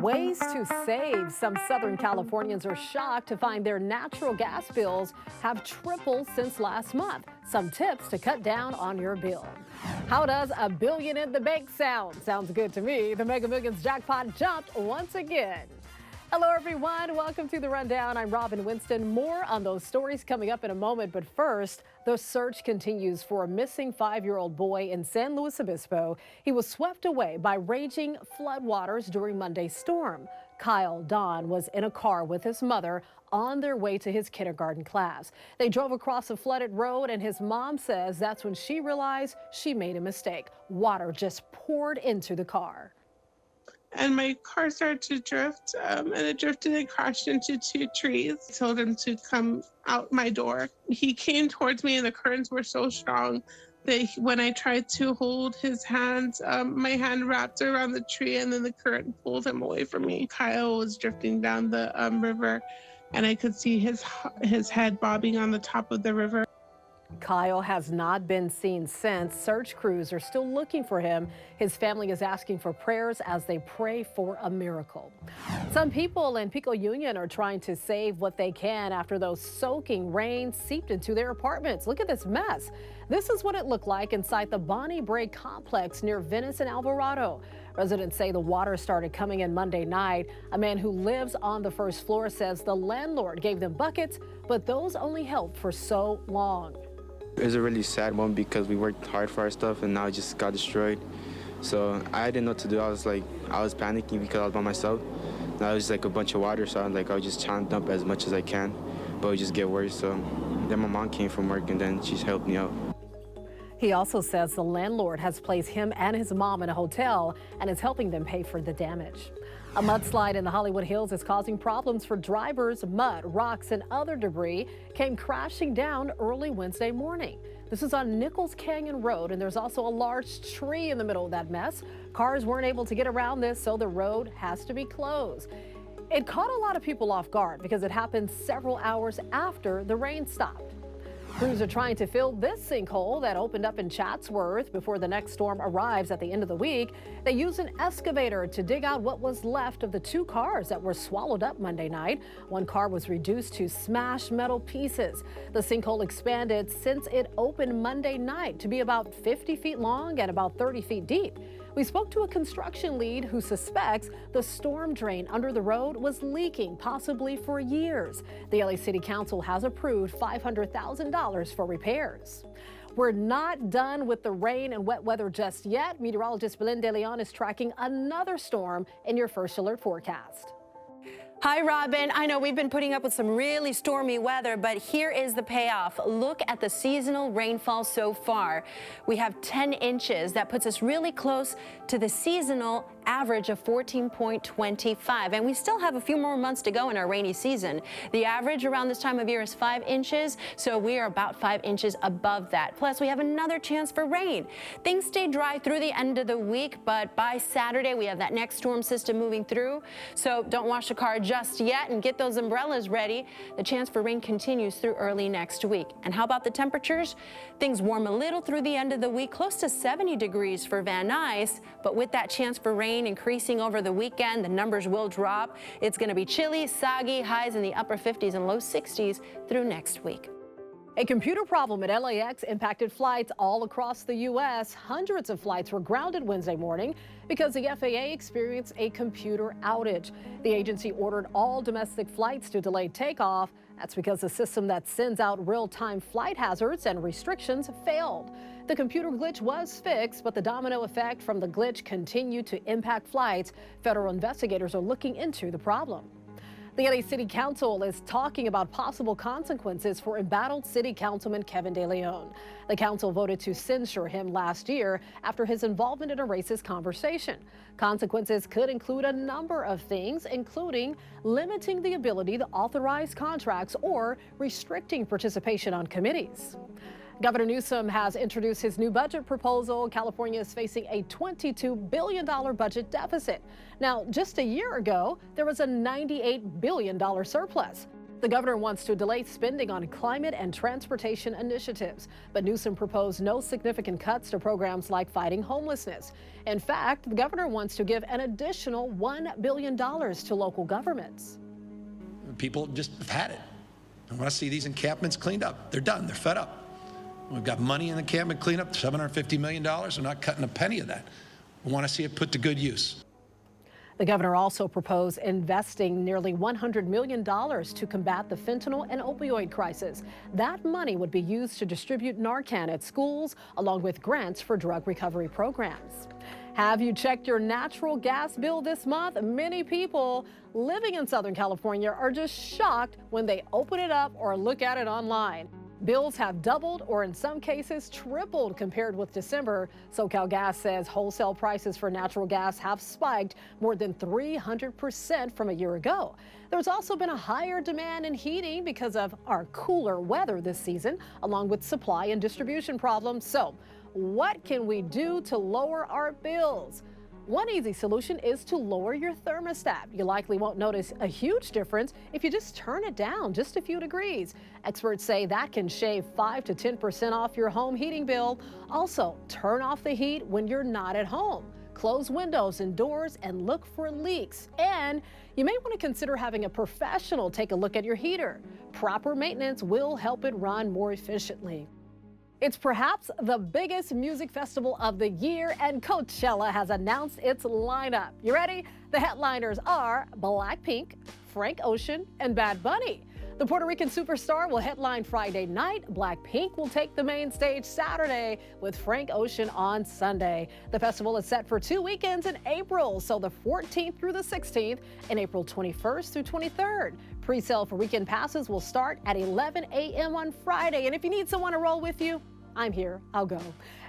Ways to save. Some Southern Californians are shocked to find their natural gas bills have tripled since last month. Some tips to cut down on your bill. How does a billion in the bank sound? Sounds good to me. The Mega Millions jackpot jumped once again. Hello, everyone. Welcome to The Rundown. I'm Robin Winston. More on those stories coming up in a moment. But first, the search continues for a missing 5-year-old boy in San Luis Obispo. He was swept away by raging floodwaters during Monday's storm. Kyle Don was in a car with his mother on their way to his kindergarten class. They drove across a flooded road, and his mom says that's when she realized she made a mistake. Water just poured into the car. And my car started to drift, and it drifted and crashed into 2 trees. I told him to come out my door. He came towards me, and the currents were so strong that when I tried to hold his hands, my hand wrapped around the tree, and then the current pulled him away from me. Kyle was drifting down the river, and I could see his head bobbing on the top of the river. Kyle has not been seen since. Search crews are still looking for him. His family is asking for prayers as they pray for a miracle. Some people in Pico Union are trying to save what they can after those soaking rains seeped into their apartments. Look at this mess. This is what it looked like inside the Bonnie Brae complex near Venice and Alvarado. Residents say the water started coming in Monday night. A man who lives on the first floor says the landlord gave them buckets, but those only helped for so long. It was a really sad moment because we worked hard for our stuff and now it just got destroyed. So I didn't know what to do. I was panicking because I was by myself. Now it was like a bunch of water, so I was just trying to dump as much as I can, but it would just get worse. So then my mom came from work and then she helped me out. He also says the landlord has placed him and his mom in a hotel and is helping them pay for the damage. A mudslide in the Hollywood Hills is causing problems for drivers. Mud, rocks, and other debris came crashing down early Wednesday morning. This is on Nichols Canyon Road, and there's also a large tree in the middle of that mess. Cars weren't able to get around this, so the road has to be closed. It caught a lot of people off guard because it happened several hours after the rain stopped. Crews are trying to fill this sinkhole that opened up in Chatsworth before the next storm arrives at the end of the week. They used an excavator to dig out what was left of the 2 cars that were swallowed up Monday night. One car was reduced to smashed metal pieces. The sinkhole expanded since it opened Monday night to be about 50 feet long and about 30 feet deep. We spoke to a construction lead who suspects the storm drain under the road was leaking, possibly for years. The LA City Council has approved $500,000 for repairs. We're not done with the rain and wet weather just yet. Meteorologist Belen De Leon is tracking another storm in your first alert forecast. Hi, Robin. I know we've been putting up with some really stormy weather, but here is the payoff. Look at the seasonal rainfall so far. We have 10 inches. That puts us really close to the seasonal average of 14.25. And we still have a few more months to go in our rainy season. The average around this time of year is 5 inches, so we are about 5 inches above that. Plus, we have another chance for rain. Things stay dry through the end of the week, but by Saturday, we have that next storm system moving through. So don't wash the car just yet and get those umbrellas ready. The chance for rain continues through early next week. And how about the temperatures? Things warm a little through the end of the week, close to 70 degrees for Van Nuys, but with that chance for rain increasing over the weekend, the numbers will drop. It's going to be chilly, soggy, highs in the upper 50s and low 60s through next week. A computer problem at LAX impacted flights all across the U.S. Hundreds of flights were grounded Wednesday morning because the FAA experienced a computer outage. The agency ordered all domestic flights to delay takeoff. That's because the system that sends out real-time flight hazards and restrictions failed. The computer glitch was fixed, but the domino effect from the glitch continued to impact flights. Federal investigators are looking into the problem. The LA City Council is talking about possible consequences for embattled City Councilman Kevin De Leon. The council voted to censure him last year after his involvement in a racist conversation. Consequences could include a number of things, including limiting the ability to authorize contracts or restricting participation on committees. Governor Newsom has introduced his new budget proposal. California is facing a $22 billion budget deficit. Now, just a year ago, there was a $98 billion surplus. The governor wants to delay spending on climate and transportation initiatives, but Newsom proposed no significant cuts to programs like fighting homelessness. In fact, the governor wants to give an additional $1 billion to local governments. People just have had it. I want to see these encampments cleaned up. They're done. They're fed up. We've got money in the encampment cleanup, $750 million. We're not cutting a penny of that. We want to see it put to good use. The governor also proposed investing nearly $100 million to combat the fentanyl and opioid crisis. That money would be used to distribute Narcan at schools, along with grants for drug recovery programs. Have you checked your natural gas bill this month? Many people living in Southern California are just shocked when they open it up or look at it online. Bills have doubled or in some cases tripled compared with December. SoCalGas says wholesale prices for natural gas have spiked more than 300% from a year ago. There's also been a higher demand in heating because of our cooler weather this season, along with supply and distribution problems. So what can we do to lower our bills? One easy solution is to lower your thermostat. You likely won't notice a huge difference if you just turn it down just a few degrees. Experts say that can shave 5 to 10% off your home heating bill. Also, turn off the heat when you're not at home. Close windows and doors and look for leaks. And you may want to consider having a professional take a look at your heater. Proper maintenance will help it run more efficiently. It's perhaps the biggest music festival of the year, and Coachella has announced its lineup. You ready? The headliners are Blackpink, Frank Ocean, and Bad Bunny. The Puerto Rican superstar will headline Friday night. Blackpink will take the main stage Saturday, with Frank Ocean on Sunday. The festival is set for 2 weekends in April, so the 14th through the 16th, and April 21st through 23rd. Pre-sale for weekend passes will start at 11 a.m. on Friday, and if you need someone to roll with you, I'm here. I'll go.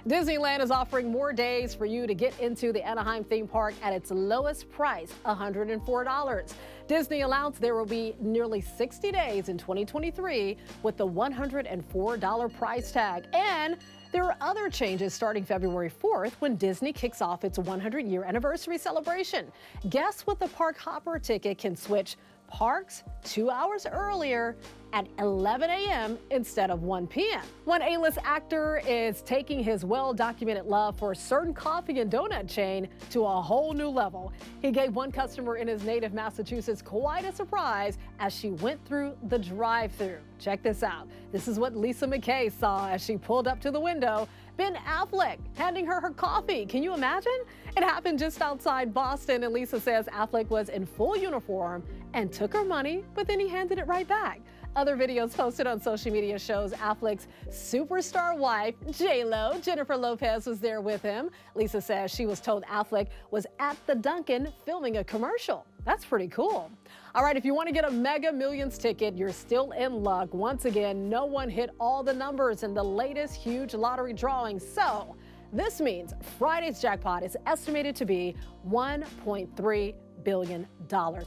Disneyland is offering more days for you to get into the Anaheim theme park at its lowest price, $104. Disney announced there will be nearly 60 days in 2023 with the $104 price tag. And there are other changes starting February 4th when Disney kicks off its 100-year anniversary celebration. Guests with the Park Hopper ticket can switch parks 2 hours earlier at 11 a.m. instead of 1 p.m. One A-list actor is taking his well-documented love for a certain coffee and donut chain to a whole new level. He gave one customer in his native Massachusetts quite a surprise as she went through the drive-thru. Check this out. This is what Lisa McKay saw as she pulled up to the window. Ben Affleck handing her coffee. Can you imagine? It happened just outside Boston, and Lisa says Affleck was in full uniform and took her money, but then he handed it right back. Other videos posted on social media shows Affleck's superstar wife, J-Lo, Jennifer Lopez, was there with him. Lisa says she was told Affleck was at the Dunkin' filming a commercial. That's pretty cool. All right, if you want to get a Mega Millions ticket, you're still in luck. Once again, no one hit all the numbers in the latest huge lottery drawing. So this means Friday's jackpot is estimated to be $1.3 billion.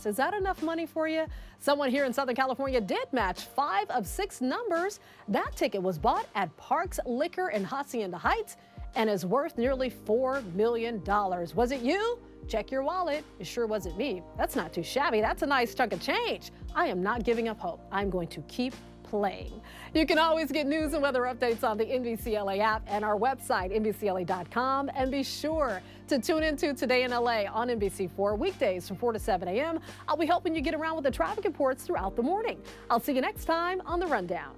Is that enough money for you? Someone here in Southern California did match 5 of 6 numbers. That ticket was bought at Parks Liquor in Hacienda Heights and is worth nearly $4 million. Was it you? Check your wallet. It sure wasn't me. That's not too shabby. That's a nice chunk of change. I am not giving up hope. I'm going to keep playing. You can always get news and weather updates on the NBCLA app and our website, NBCLA.com. And be sure to tune into Today in LA on NBC4 weekdays from 4 to 7 a.m. I'll be helping you get around with the traffic reports throughout the morning. I'll see you next time on The Rundown.